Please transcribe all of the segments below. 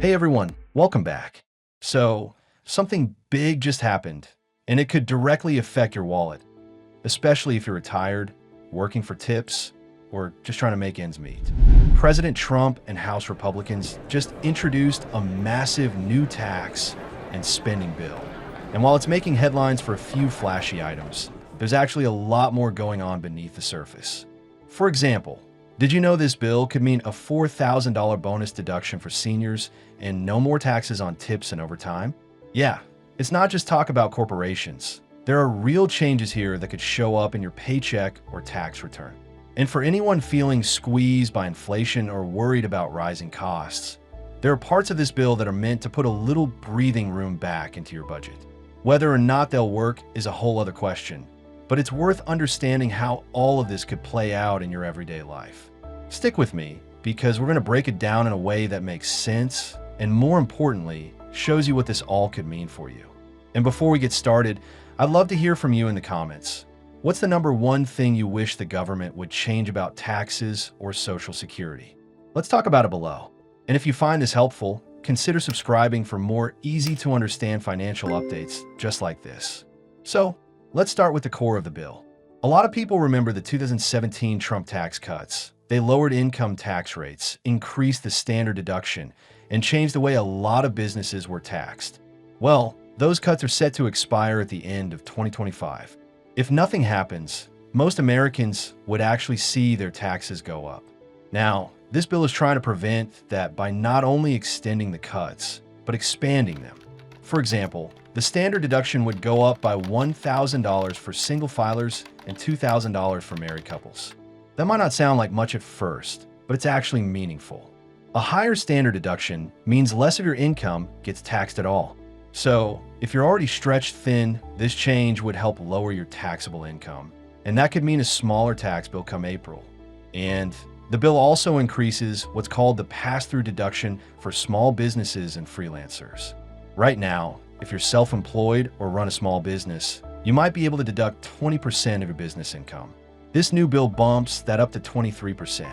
Hey everyone, welcome back. Something big just happened, and it could directly affect your wallet, especially if you're retired, working for tips, or just trying to make ends meet. President Trump and House Republicans just introduced a massive new tax and spending bill. And while it's making headlines for a few flashy items, there's actually a lot more going on beneath the surface. For example, did you know this bill could mean a $4,000 bonus deduction for seniors and no more taxes on tips and overtime? Yeah, it's not just talk about corporations. There are real changes here that could show up in your paycheck or tax return. And for anyone feeling squeezed by inflation or worried about rising costs, there are parts of this bill that are meant to put a little breathing room back into your budget. Whether or not they'll work is a whole other question, but it's worth understanding how all of this could play out in your everyday life. Stick with me, because we're going to break it down in a way that makes sense and, more importantly, shows you what this all could mean for you. And before we get started, I'd love to hear from you in the comments. What's the number one thing you wish the government would change about taxes or Social Security? Let's talk about it below. And if you find this helpful, consider subscribing for more easy-to-understand financial updates just like this. So, let's start with the core of the bill. A lot of people remember the 2017 Trump tax cuts. They lowered income tax rates, increased the standard deduction, and changed the way a lot of businesses were taxed. Well, those cuts are set to expire at the end of 2025. If nothing happens, most Americans would actually see their taxes go up. Now, this bill is trying to prevent that by not only extending the cuts, but expanding them. For example, the standard deduction would go up by $1,000 for single filers and $2,000 for married couples. That might not sound like much at first, but it's actually meaningful. A higher standard deduction means less of your income gets taxed at all. So, if you're already stretched thin, this change would help lower your taxable income. And that could mean a smaller tax bill come April. And the bill also increases what's called the pass-through deduction for small businesses and freelancers. Right now, if you're self-employed or run a small business, you might be able to deduct 20% of your business income. This new bill bumps that up to 23%.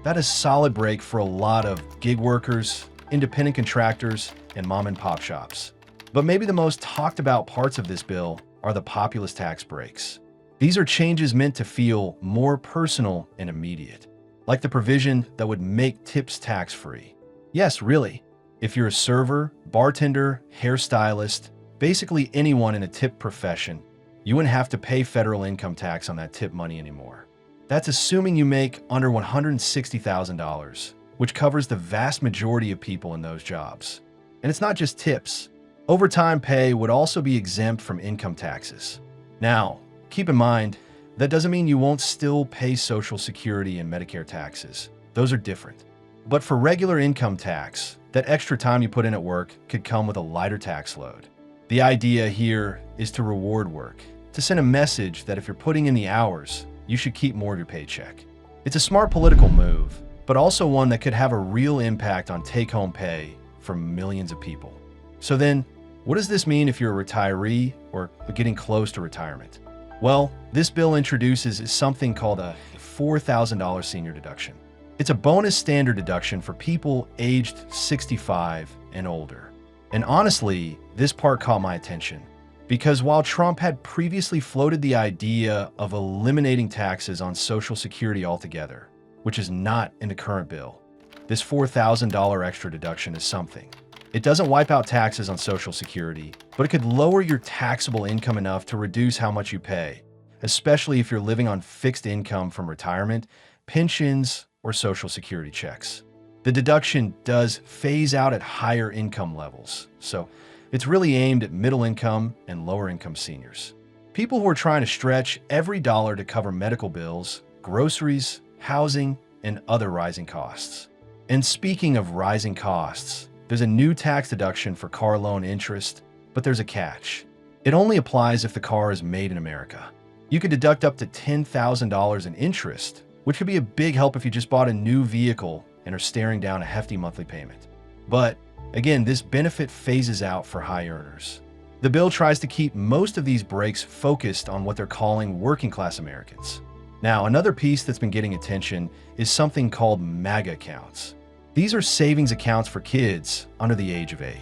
That is a solid break for a lot of gig workers, independent contractors, and mom-and-pop shops. But maybe the most talked about parts of this bill are the populist tax breaks. These are changes meant to feel more personal and immediate, like the provision that would make tips tax-free. Yes, really. If you're a server, bartender, hairstylist, basically anyone in a tip profession, you wouldn't have to pay federal income tax on that tip money anymore. That's assuming you make under $160,000, which covers the vast majority of people in those jobs. And it's not just tips. Overtime pay would also be exempt from income taxes. Now, keep in mind, that doesn't mean you won't still pay Social Security and Medicare taxes. Those are different. But for regular income tax, that extra time you put in at work could come with a lighter tax load. The idea here is to reward work, to send a message that if you're putting in the hours, you should keep more of your paycheck. It's a smart political move, but also one that could have a real impact on take-home pay for millions of people. So then, what does this mean if you're a retiree or getting close to retirement? Well, this bill introduces something called a $4,000 senior deduction. It's a bonus standard deduction for people aged 65 and older. And honestly, this part caught my attention, because while Trump had previously floated the idea of eliminating taxes on Social Security altogether, which is not in the current bill, this $4,000 extra deduction is something. It doesn't wipe out taxes on Social Security, but it could lower your taxable income enough to reduce how much you pay, especially if you're living on fixed income from retirement, pensions, or Social Security checks. The deduction does phase out at higher income levels, so it's really aimed at middle income and lower income seniors. People who are trying to stretch every dollar to cover medical bills, groceries, housing, and other rising costs. And speaking of rising costs, there's a new tax deduction for car loan interest, but there's a catch. It only applies if the car is made in America. You could deduct up to $10,000 in interest, which could be a big help if you just bought a new vehicle and are staring down a hefty monthly payment. But again, this benefit phases out for high earners. The bill tries to keep most of these breaks focused on what they're calling working class Americans. Now, another piece that's been getting attention is something called MAGA accounts. These are savings accounts for kids under the age of 8.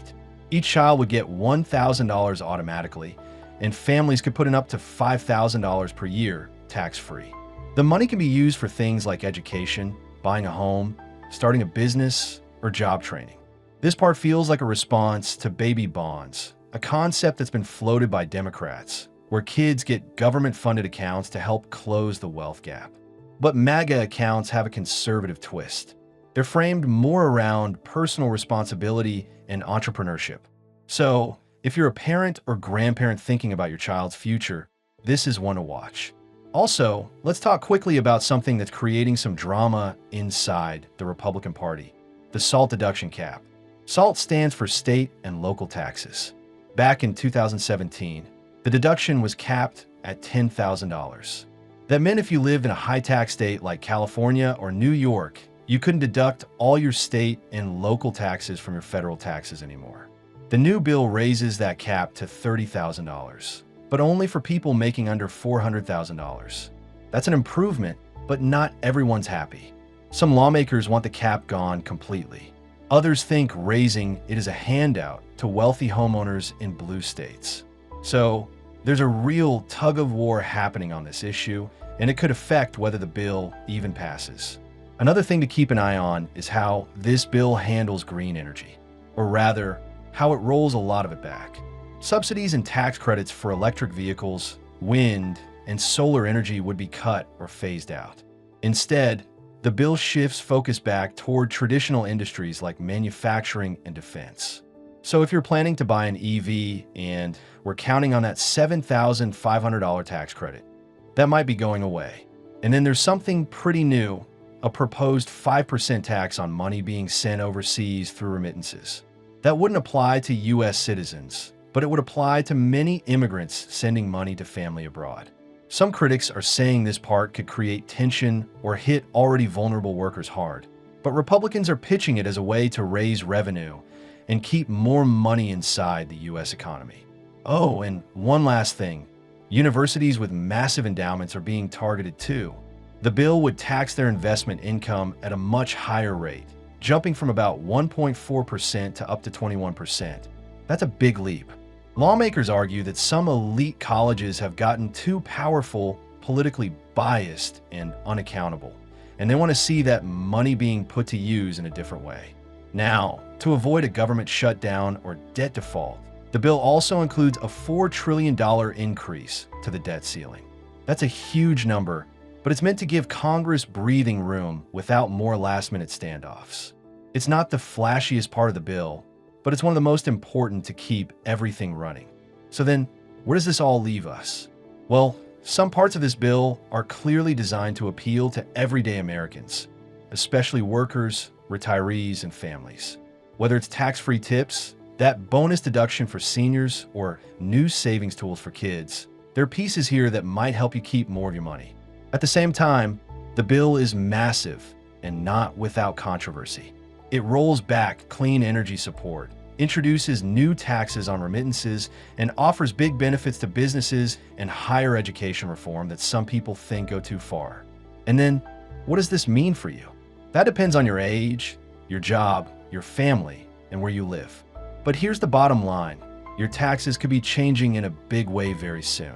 Each child would get $1,000 automatically, and families could put in up to $5,000 per year tax-free. The money can be used for things like education, buying a home, starting a business, or job training. This part feels like a response to baby bonds, a concept that's been floated by Democrats, where kids get government-funded accounts to help close the wealth gap. But MAGA accounts have a conservative twist. They're framed more around personal responsibility and entrepreneurship. So, if you're a parent or grandparent thinking about your child's future, this is one to watch. Also, let's talk quickly about something that's creating some drama inside the Republican Party: the SALT deduction cap. SALT stands for state and local taxes. Back in 2017, the deduction was capped at $10,000. That meant if you lived in a high-tax state like California or New York, you couldn't deduct all your state and local taxes from your federal taxes anymore. The new bill raises that cap to $30,000, but only for people making under $400,000. That's an improvement, but not everyone's happy. Some lawmakers want the cap gone completely. Others think raising it is a handout to wealthy homeowners in blue states. So there's a real tug-of-war happening on this issue, and it could affect whether the bill even passes. Another thing to keep an eye on is how this bill handles green energy, or rather, how it rolls a lot of it back. Subsidies and tax credits for electric vehicles, wind, and solar energy would be cut or phased out. Instead, the bill shifts focus back toward traditional industries like manufacturing and defense. So if you're planning to buy an EV and we're counting on that $7,500 tax credit, that might be going away. And then there's something pretty new: a proposed 5% tax on money being sent overseas through remittances. That wouldn't apply to U.S. citizens, but it would apply to many immigrants sending money to family abroad. Some critics are saying this part could create tension or hit already vulnerable workers hard, but Republicans are pitching it as a way to raise revenue and keep more money inside the U.S. economy. Oh, and one last thing: universities with massive endowments are being targeted too. The bill would tax their investment income at a much higher rate, jumping from about 1.4% to up to 21%. That's a big leap. Lawmakers argue that some elite colleges have gotten too powerful, politically biased, and unaccountable, and they want to see that money being put to use in a different way. Now, to avoid a government shutdown or debt default, the bill also includes a $4 trillion increase to the debt ceiling. That's a huge number, but it's meant to give Congress breathing room without more last-minute standoffs. It's not the flashiest part of the bill, but it's one of the most important to keep everything running. So then, where does this all leave us? Well, some parts of this bill are clearly designed to appeal to everyday Americans, especially workers, retirees, and families. Whether it's tax-free tips, that bonus deduction for seniors, or new savings tools for kids, there are pieces here that might help you keep more of your money. At the same time, the bill is massive and not without controversy. It rolls back clean energy support, introduces new taxes on remittances, and offers big benefits to businesses and higher education reform that some people think go too far. And then, what does this mean for you? That depends on your age, your job, your family, and where you live. But here's the bottom line: your taxes could be changing in a big way very soon.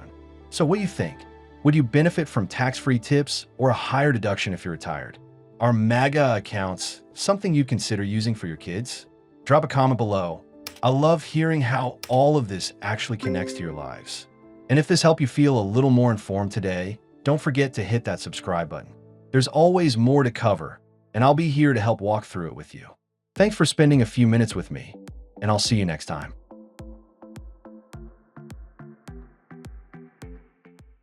So what do you think? Would you benefit from tax-free tips or a higher deduction if you're retired? Are MAGA accounts something you consider using for your kids? Drop a comment below. I love hearing how all of this actually connects to your lives. And if this helped you feel a little more informed today, don't forget to hit that subscribe button. There's always more to cover, and I'll be here to help walk through it with you. Thanks for spending a few minutes with me, and I'll see you next time.